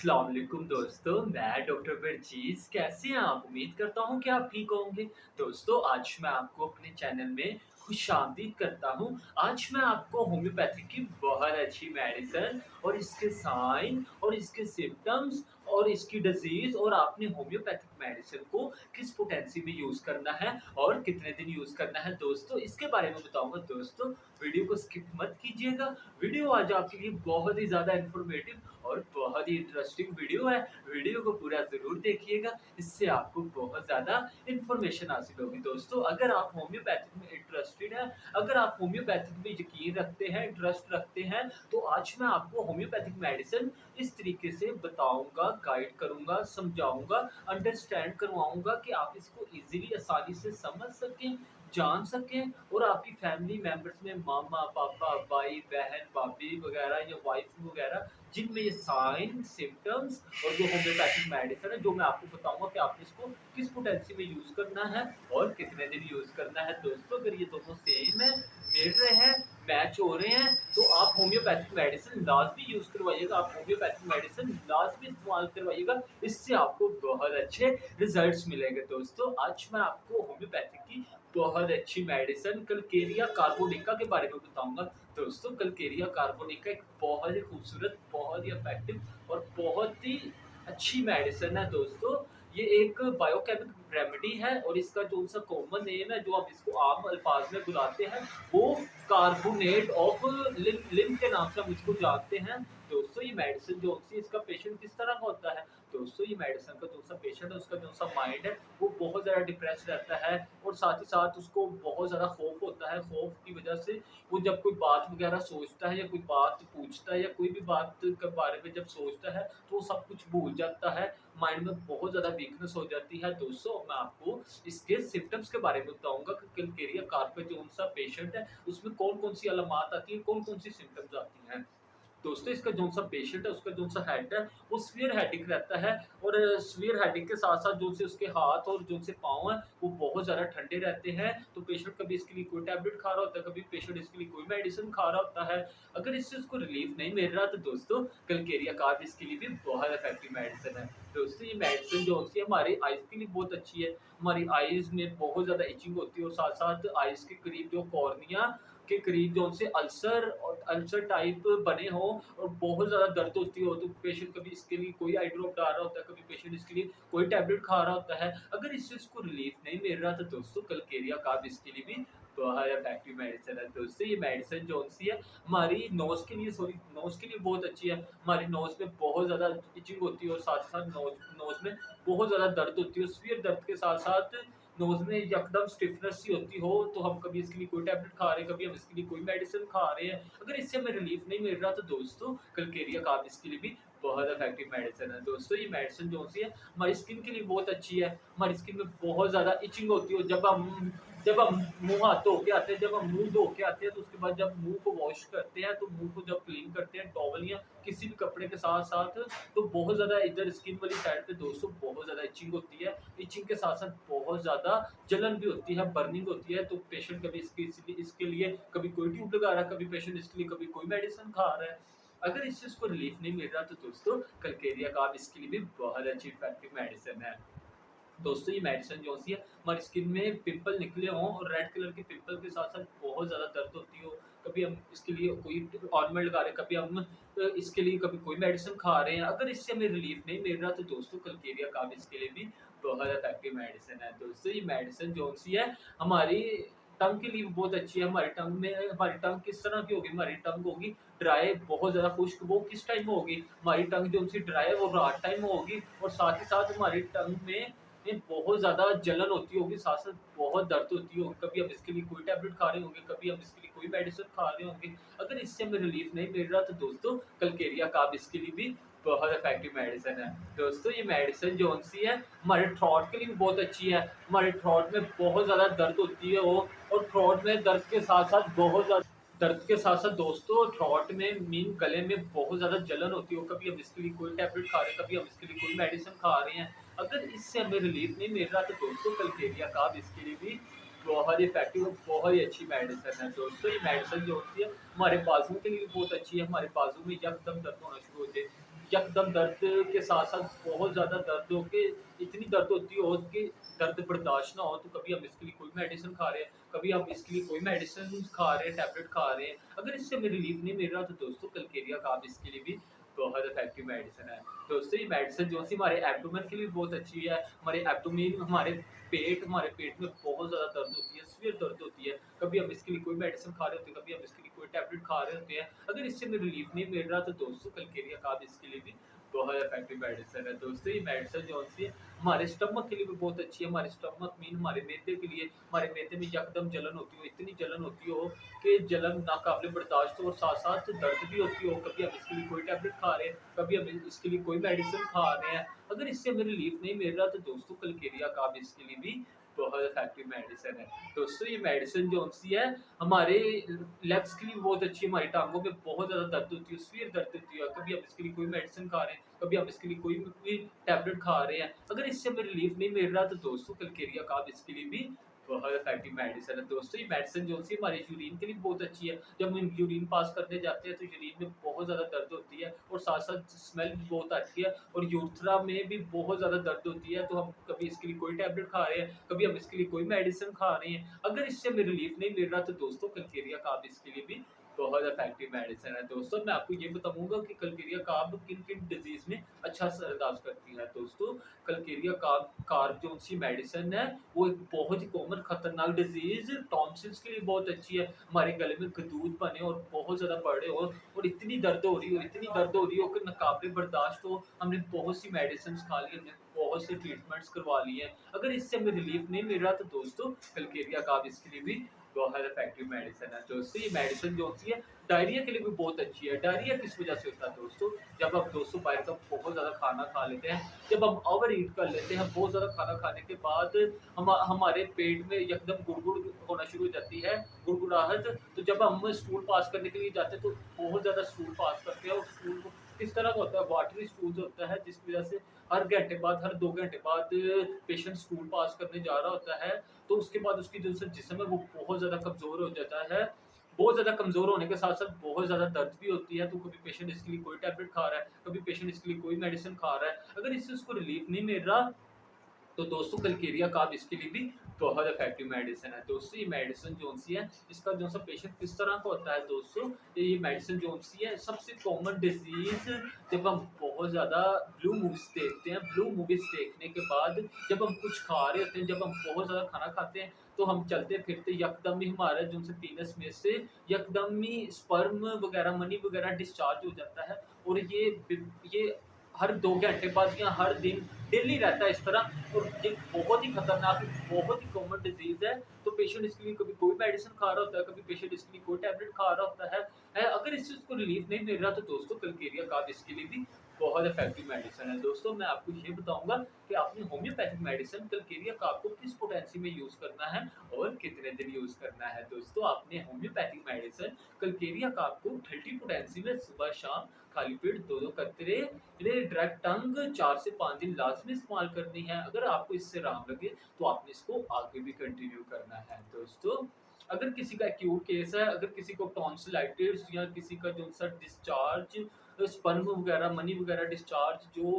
अस्सलाम वालेकुम दोस्तों, मैं डॉक्टर वर्जीज़। कैसे हैं आप? उम्मीद करता हूँ कि आप ठीक होंगे। दोस्तों, आज मैं आपको अपने चैनल में खुशामदीद करता हूँ। आज मैं आपको होम्योपैथी की बहुत अच्छी मेडिसिन और इसके साइन और इसके सिम्पटम्स और इसकी डिज़ीज़ और आपने होम्योपैथिक मेडिसिन को किस पोटेंसी में यूज़ करना है और कितने दिन यूज़ करना है दोस्तों, इसके बारे में बताऊँगा दोस्तों। वीडियो को स्किप मत कीजिएगा। वीडियो आज आपके लिए बहुत ही ज़्यादा इन्फॉर्मेटिव और बहुत ही इंटरेस्टिंग वीडियो है। वीडियो को पूरा ज़रूर देखिएगा, इससे आपको बहुत ज़्यादा इन्फॉर्मेशन हासिल होगी दोस्तों। अगर आप होम्योपैथिक में इंटरेस्टेड हैं, अगर आप होम्योपैथिक में यकीन रखते हैं, इंटरेस्ट रखते हैं, तो आज मैं आपको होम्योपैथिक मेडिसिन इस तरीके से बताऊँगा, गाइड करूँगा, समझाऊँगा, अंडरस्टैंड करवाऊँगा कि आप इसको ईज़िली आसानी से समझ सकें, जान सकें और आपकी फैमिली मेंबर्स में मामा, पापा, भाई, बहन, भाभी वगैरह या वाइफ वगैरह जिनमें ये साइन, सिम्पटम्स और जो होम्योपैथिक मेडिसिन है, जो मैं आपको बताऊँगा कि आपने इसको किस पोटेंसी में यूज़ करना है और कितने दिन यूज़ करना है। दोस्तों, अगर ये दोनों सेम है, मिल रहे हैं, मैच हो रहे हैं, तो आप होम्योपैथिक मेडिसिन लाज़मी यूज़ करवाइएगा। आप होम्योपैथिक मेडिसिन लाज़मी इस्तेमाल करवाइएगा, इससे आपको बहुत अच्छे रिज़ल्ट्स मिलेंगे दोस्तों। आज मैं आपको होम्योपैथिक की बहुत अच्छी मेडिसिन कलकेरिया कार्बोनिका के बारे में बताऊँगा। दोस्तों, कलकेरिया कार्बोनिका एक बहुत ही खूबसूरत, बहुत ही इफ़ेक्टिव और बहुत ही अच्छी मेडिसिन है दोस्तों। ये एक बायोकेमिक रेमेडी है और इसका जो-सा कॉमन नेम है, जो हम इसको आम अल्फाज में बुलाते हैं, वो कार्बोनेट ऑफ लिम के नाम से हम इसको जानते हैं। दोस्तों, ये मेडिसिन जो-सी इसका पेशेंट किस तरह का होता है? दोस्तों, ये मेडिसिन का जो-सा पेशेंट है, उसका जो-सा माइंड है, वो बहुत ज़्यादा डिप्रेस्ड रहता है और साथ ही साथ उसको बहुत ज़्यादा खौफ होता है। खौफ की वजह से वो जब कोई बात वगैरह सोचता है या कोई बात पूछता है या कोई भी बात के बारे में जब सोचता है, तो वो सब कुछ भूल जाता है। माइंड में बहुत ज़्यादा वीकनेस हो जाती है। दोस्तों, मैं आपको इसके सिम्पटम्स के बारे में बताऊँगा कि कलकेरिया कार्प का जो-सा पेशेंट है, उसमें कौन-कौन सी अलामात आती हैं, कौन-कौन सी सिम्पटम्स आती हैं। दोस्तों, इसका जो-सा पेशेंट है, उसका जो-सा हेड है, वो सीवियर हेडेक रहता है और सीवियर हेडेक के साथ-साथ जो-से उसके हाथ और जो-से पाँव हैं, वो बहुत ज़्यादा ठंडे रहते हैं। तो पेशेंट कभी इसके लिए कोई टैबलेट खा रहा होता है, कभी पेशेंट इसके लिए कोई मेडिसिन खा रहा होता है। अगर इससे उसको रिलीफ नहीं मिल रहा, तो दोस्तों, कलकेरिया कार्ब इसके लिए भी बहुत इफ़ेक्टिव मेडिसिन है। दोस्तों, ये मेडिसिन जो-सी हमारी आइज़ के लिए बहुत अच्छी है। हमारी आइज़ में बहुत ज़्यादा इचिंग होती है और साथ-साथ आइज़ के करीब जो कॉर्निया के करीब जो-से अल्सर और अल्सर टाइप बने हों और बहुत ज़्यादा दर्द होती हो, तो पेशेंट कभी इसके लिए कोई आई ड्रॉप डाल रहा होता है, कभी पेशेंट इसके लिए कोई टैबलेट खा रहा होता है। अगर इससे उसको रिलीफ नहीं मिल रहा, तो दोस्तों, कलकेरिया कार्ब इसके लिए भी बहुत इफ़ेक्टिव मेडिसिन है। दोस्तों, ये मेडिसिन जो-सी है, हमारी नोज़ के लिए नोज़ के लिए बहुत अच्छी है। हमारी नोज़ में बहुत ज़्यादा इचिंग होती है और साथ ही साथ नोज़ नोज़ में बहुत ज़्यादा दर्द होती है। सीवियर दर्द के साथ-साथ नोज़ में एकदम स्टिफनेस सी होती हो, तो हम कभी इसके लिए कोई टैबलेट खा रहे हैं, कभी हम इसके लिए कोई मेडिसिन खा रहे हैं। अगर इससे हमें रिलीफ नहीं मिल रहा, तो दोस्तों, कलकेरिया कार्ब इसके लिए भी बहुत इफ़ेक्टिव मेडिसिन है। दोस्तों, ये मेडिसिन जो-सी है, हमारी स्किन के लिए बहुत अच्छी है। हमारी स्किन में बहुत ज़्यादा इचिंग होती है, जब हम मुँह हाथ धो के आते हैं, जब हम मुँह धो के आते हैं, तो उसके बाद जब मुँह को वॉश करते हैं, तो मुँह को जब क्लीन करते हैं टॉवल या किसी भी कपड़े के साथ-साथ, तो बहुत ज़्यादा इधर स्किन वाली साइड पे दोस्तों बहुत ज़्यादा इचिंग होती है। इचिंग के साथ-साथ बहुत ज़्यादा जलन भी होती है, बर्निंग होती है, तो पेशेंट कभी इसके लिए कभी कोई ट्यूब लगा रहा है, कभी पेशेंट इसके लिए कभी कोई मेडिसिन खा रहा है। अगर इससे उसको रिलीफ नहीं मिल रहा, तो दोस्तों, कलकेरिया कार्ब इसके लिए भी बहुत अच्छी इफ़ेक्टिव मेडिसिन है। दोस्तों, ये मेडिसिन जो-सी है, हमारी स्किन में पिंपल निकले हों और रेड कलर के पिंपल के साथ-साथ बहुत ज़्यादा दर्द होती हो, कभी हम इसके लिए कोई ऑइंटमेंट लगा रहे हैं, कभी हम इसके लिए कभी कोई मेडिसिन खा रहे हैं, अगर इससे हमें रिलीफ नहीं मिल रहा, तो दोस्तों, कलकेरिया कार्ब इसके लिए भी बहुत इफ़ेक्टिव मेडिसिन है। दोस्तों, ये मेडिसिन जो-सी है, हमारी टंग के लिए भी बहुत अच्छी है। हमारी टंग किस तरह की होगी? हमारी टंग होगी ड्राई, बहुत ज़्यादा खुश्क, वो किस टाइम में होगी? हमारी टंग जो-सी ड्राई है, वो रात टाइम में होगी और साथ ही साथ हमारी टंग में बहुत ज़्यादा जलन होती होगी, साथ-साथ बहुत दर्द होती होगी, कभी हम इसके लिए कोई टैबलेट खा रहे होंगे, कभी हम इसके लिए कोई मेडिसिन खा रहे होंगे। अगर इससे हमें रिलीफ नहीं मिल रहा, तो दोस्तों, कलकेरिया कार्ब इसके लिए भी बहुत इफ़ेक्टिव मेडिसिन है। दोस्तों, ये मेडिसिन जो-सी है, हमारे थ्रोट के लिए भी बहुत अच्छी है। हमारे थ्रोट में बहुत ज़्यादा दर्द होती है वो और थ्रोट में दर्द के साथ-साथ बहुत ज़्यादा दर्द के साथ-साथ दोस्तों, थ्रोट में गले में बहुत ज़्यादा जलन होती हो, कभी हम इसके लिए कोई टैबलेट खा रहे हैं, कभी हम इसके लिए कोई मेडिसिन खा रहे हैं। अगर इससे हमें रिलीफ नहीं मिल रहा, तो दोस्तों, कलकेरिया कार्ब इसके लिए भी बहुत ही इफ़ेक्टिव और बहुत ही अच्छी मेडिसिन है। दोस्तों, ये मेडिसिन जो होती है, हमारे बाजुओं के लिए भी बहुत अच्छी है। हमारे बाजू में यकदम दर्द होना शुरू हो जाए, यकदम दर्द के साथ-साथ बहुत ज़्यादा दर्द हो के इतनी दर्द होती हो कि दर्द बर्दाश्त ना हो, तो कभी हम इसके लिए कोई मेडिसिन खा रहे हैं, कभी हम इसके लिए कोई मेडिसिन खा रहे हैं, टैबलेट खा रहे हैं। अगर इससे हमें रिलीफ़ नहीं मिल रहा, तो दोस्तों कलकेरिया काब इसके लिए भी बहुत इफ़ेक्टिव मेडिसिन है। दोस्तों ये मेडिसिन जो-सी हमारे एब्डोमेन के लिए बहुत अच्छी है। हमारे एब्डोमेन हमारे पेट में बहुत ज़्यादा दर्द होती है, सीवियर दर्द होती है। कभी हम इसके लिए कोई मेडिसिन खा रहे होते हैं, कभी हम इसके लिए कोई टैबलेट खा रहे होते हैं। अगर इससे हमें रिलीफ़ नहीं मिल रहा, तो दोस्तों कलकेरिया काब इसके लिए भी बहुत इफ़ेक्टिव मेडिसिन है। दोस्तों ये मेडिसिन जो-सी है हमारे स्टमक के लिए भी बहुत अच्छी है। हमारे स्टमक मीन हमारे मैदे के लिए, हमारे मैदे में यकदम जलन होती हो, इतनी जलन होती हो कि जलन नाकाबिले बर्दाश्त हो और साथ-साथ दर्द भी होती हो। कभी हम इसके लिए कोई टैबलेट खा रहे हैं, कभी हम इसके लिए कोई मेडिसिन खा रहे हैं। अगर इससे हमें रिलीफ़ नहीं मिल रहा, तो दोस्तों कलकेरिया काब इसके लिए भी बहुत इफ़ेक्टिव मेडिसिन है। दोस्तों ये मेडिसिन जो-सी है हमारे लेग्स के लिए बहुत अच्छी है, हमारी टाँगों में बहुत ज़्यादा दर्द होती है, सीवियर दर्द होती है। कभी हम इसके लिए कोई मेडिसिन खा रहे हैं, कभी हम इसके लिए कोई भी टैबलेट खा रहे हैं। अगर इससे हमें रिलीफ़ नहीं मिल रहा, तो दोस्तों कलकेरिया काब इसके लिए भी बहुत इफ़ेक्टिव मेडिसिन है। दोस्तों ये मेडिसिन जो-सी हमारे यूरिन के लिए बहुत अच्छी है। जब हम यूरिन पास करने जाते हैं, तो यूरिन में बहुत ज़्यादा दर्द होती है और साथ-साथ स्मेल भी बहुत आती है और यूरेथ्रा में भी बहुत ज़्यादा दर्द होती है। तो हम कभी इसके लिए कोई टैबलेट खा रहे हैं, कभी हम इसके लिए कोई मेडिसिन खा रहे हैं। अगर इससे हमें रिलीफ़ नहीं मिल रहा, तो दोस्तों कलकेरिया काब इसके लिए भी बहुत इफ़ेक्टिव मेडिसिन है। दोस्तों मैं आपको ये बताऊँगा कि कलकेरिया काब किन-किन डिज़ीज़ में अच्छा असरअंदाज़ करती है। दोस्तों कलकेरिया कार्ब जो-सी मेडिसिन है, वो एक बहुत ही कॉमन खतरनाक डिज़ीज़ टॉन्सिल्स के लिए बहुत अच्छी है। हमारे गले में गदूद बने और बहुत ज़्यादा बड़े हो और इतनी दर्द हो रही हो कि नाकाबिले बर्दाश्त हो। हमने बहुत सी मेडिसिन्स खा ली, हमने बहुत से ट्रीटमेंट्स करवा लिए हैं। अगर इससे हमें रिलीफ़ नहीं मिल रहा, तो दोस्तों कलकेरिया काब इसके लिए भी बहुत इफ़ेक्टिव मेडिसिन है। दोस्तों ये मेडिसिन जो-सी है डायरिया के लिए भी बहुत अच्छी है। डायरिया किस वज़ह से होता है दोस्तों? जब हम दोस्तों बाहर का बहुत ज़्यादा खाना खा लेते हैं, जब हम ओवर ईट कर लेते हैं, बहुत ज़्यादा खाना खाने के बाद हमारे पेट में एकदम गुड़गुड़ होना शुरू हो जाती है, गुड़गुड़ाहट। तो जब हम स्टूल पास करने के लिए जाते हैं, तो बहुत ज़्यादा स्टूल पास करते हैं और स्टूल को किस तरह का होता है, वाटरी स्टूल होता है, जिसकी वज़ह से हर घंटे बाद, हर 2 घंटे बाद पेशेंट स्टूल पास करने जा रहा होता है, तो उसके बाद उसकी जो जिस्म है वो बहुत ज़्यादा कमज़ोर हो जाता है। बहुत ज़्यादा कमज़ोर होने के साथ-साथ बहुत ज़्यादा दर्द भी होती है, तो कभी पेशेंट इसके लिए कोई टैबलेट खा रहा है, कभी पेशेंट इसके लिए कोई मेडिसिन खा रहा है। अगर इससे उसको रिलीफ़ नहीं मिल रहा, तो दोस्तों कलकेरिया काब इसके लिए भी बहुत इफ़ेक्टिव मेडिसिन है। दोस्तों ये मेडिसिन जो-सी है, इसका जो-सा पेशेंट किस तरह का होता है दोस्तों, ये मेडिसिन जो-सी है सबसे कॉमन डिज़ीज़ जब हम बहुत ज़्यादा ब्लू मूवीज़ देखते हैं, ब्लू मूवीज़ देखने के बाद जब हम कुछ खा रहे होते हैं, जब हम बहुत ज़्यादा खाना खाते हैं, तो हम चलते-फिरते यकदम ही हमारा जो-सा पीनस में से यकदम ही स्पर्म वगैरह, मनी वगैरह डिस्चार्ज हो जाता है और ये हर 2 घंटे बाद या हर दिन डेली रहता है इस तरह और ये बहुत ही खतरनाक, बहुत ही कॉमन डिज़ीज़ है। तो पेशेंट इसके लिए कभी कोई मेडिसिन खा रहा होता है, कभी पेशेंट इसके लिए कोई टैबलेट खा रहा होता है। अगर इससे उसको रिलीफ़ नहीं मिल रहा, तो दोस्तों कलकेरिया काब इसके लिए भी बहुत इफ़ेक्टिव मेडिसिन है। दोस्तों मैं आपको ये बताऊँगा कि आपने होम्योपैथिक मेडिसिन कलकेरिया काब को किस पोटेंसी में यूज़ करना है और कितने दिन यूज़ करना है। दोस्तों आपने होम्योपैथिक मेडिसिन कलकेरिया काब को 30 पोटेंसी में सुबह-शाम खाली पेट 2-2 कतरे डायरेक्ट टंग 4 से 5 दिन लाज़मी इस्तेमाल करनी है। अगर आपको इससे आराम लगे, तो आपने इसको आगे भी कंटिन्यू करना है। दोस्तों, अगर किसी का एक्यूट केस है, अगर किसी को टॉन्सिलाइटिस या किसी का जो-सा डिस्चार्ज स्पर्म वगैरह, मनी वगैरह डिस्चार्ज जो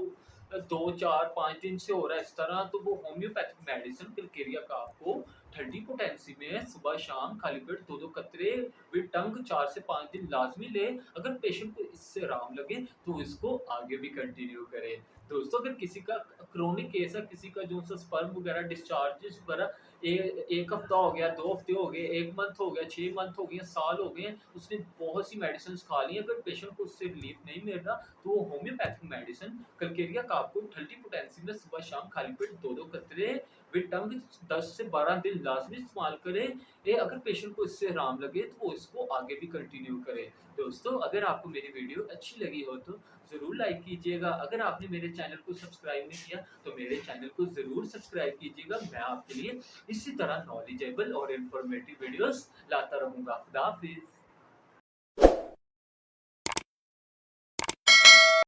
2, 4, 5 दिन से हो रहा है इस तरह, तो वो होम्योपैथिक मेडिसिन कलकेरिया का आपको ठंडी पोटेंसी में सुबह-शाम खाली पेट 2-2 कतरे विद टंग 4 से 5 दिन लाज़मी लें। अगर पेशेंट को इससे आराम लगे, तो इसको आगे भी कंटिन्यू करें। दोस्तों अगर किसी का क्रोनिक केस है, किसी का जो-सा स्पर्म वगैरह डिस्चार्जेस वगैरह 1 हफ्ता हो गया, 2 हफ्ते हो गए, 1 मंथ हो गया, 6 मंथ हो गए, साल हो गए, उसने बहुत सी मेडिसिन्स खा ली हैं, अगर पेशेंट को उससे रिलीफ नहीं मिल रहा, तो वो होम्योपैथिक मेडिसिन कलकेरिया का आपको ठंडी पोटेंसी में सुबह-शाम खाली पेट 2-2 कतरे विद टंग 10 से 12 दिन लाज़मी इस्तेमाल करें। अगर पेशेंट को इससे आराम लगे, तो वो इसको आगे भी कंटिन्यू करे। दोस्तों अगर आपको मेरी वीडियो अच्छी लगी हो, तो ज़रूर लाइक कीजिएगा। अगर आपने मेरे चैनल को सब्सक्राइब नहीं किया, तो मेरे चैनल को ज़रूर सब्सक्राइब कीजिएगा। मैं आपके लिए इसी तरह नॉलेजेबल और इन्फॉर्मेटिव वीडियोस लाता रहूँगा। खुदा हाफ़िज़।